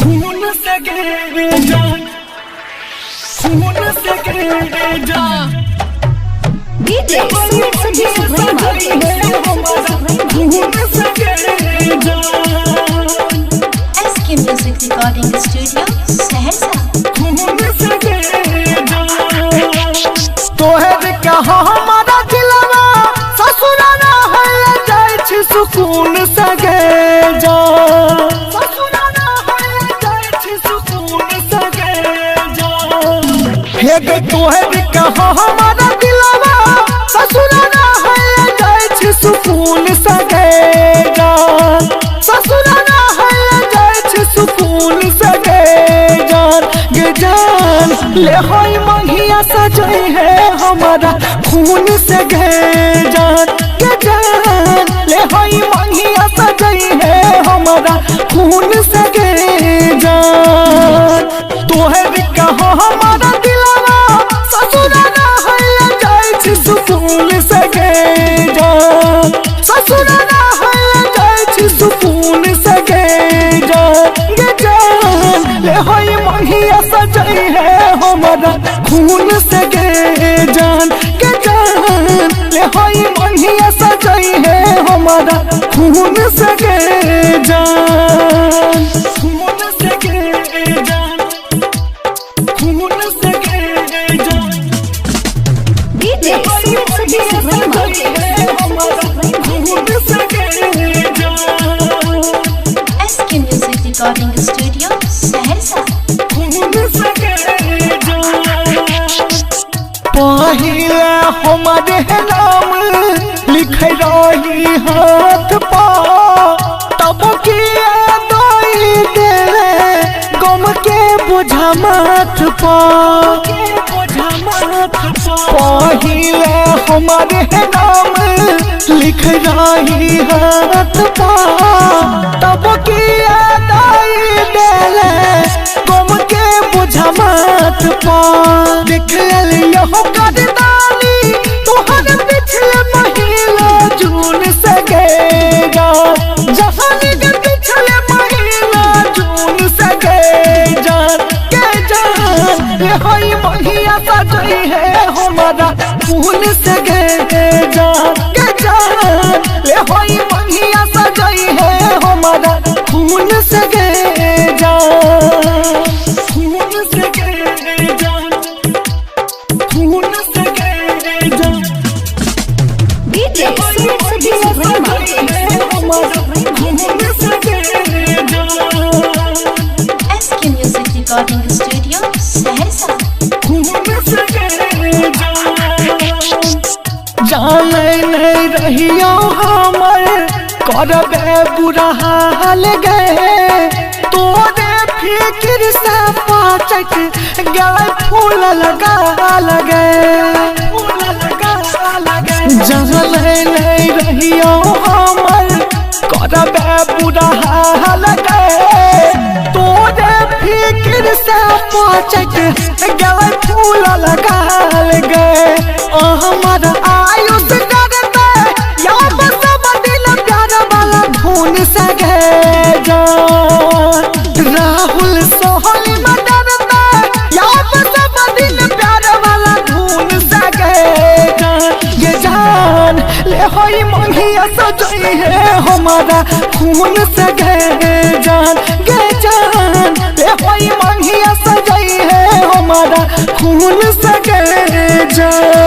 खून से गिरे जान, खून से गिरे जान। DJ Sumit Sanjay Subrahma. खून से गिरे जान। SK Music Recording Studio, Saharsa. खून से गिरे जान। तोहर कहा हमारा दिलवा ससुराना है जाय छी सुकून से गे जान। तोहर कहा हमारा दिलवा ससुराना है जाय छी सुकून से गे जान। ससुराना है जाय छी सुकून से गे जान। गे जान ले होई मंगिया सजई है हमारा खून से गे जान। गे जान ले होई मंगिया सजई है हमारा खून से गे जान। तोहर कहा हमारा ससुराना है जाय छी सुकून से गे जान। ससुराना है जाय छी सुकून से गे जान। गे जान ले होई मंगिया सजई है हमारा खून से गे जान। गे जान ले होई मंगिया सजई है हमारा खून से गे जान। खून से गे जान, खून से गे जान। DJ Sumit Sanjay Subrahma. SK Music Recording Studio, Saharsa. पहिले हमारे नाम लिख रही हाथ पा तब किया दई दे गम के बोझा माथ पा। पहिले हमारे नाम लिख रही हाथ पा तब किया दई दे गम के बोझा माथ पा। देख लियो करदानी तोहर पिछले महीना जून से गेगा। जहान के पिछले महीना जून से गे जान। के जान ले होई मंगिया सजई है हमारा खून से गे जान। के जान ले होई मंगिया सजई है हमारा खून से गे जान। खून से गे जान, खून से गे जान। DJ Sumit Sanjay Subrahma. खून से गे जान। SK Music Recording Studio, Saharsa. जाने नहीं रहियो हमर करबे बुरा हाल गे। तोरे फिक्र से पाचक गए फूल लगा लगे। जाने नहीं रहियो हमर करबे बुरा हाल गे। तोरे फिक्र से पाचक गए फूल लगा लगे। हमारा आयुष करते या बस दिल प्यार वाला खून से गे जान। राहुल सोहल में डरते या बस दिल प्यार वाला खून से गे जान। ये जान ले होई मंगिया सजई है हमारा खून से गे जान। गे जान ले होई मंगिया सजई है हमारा खून से गे जान।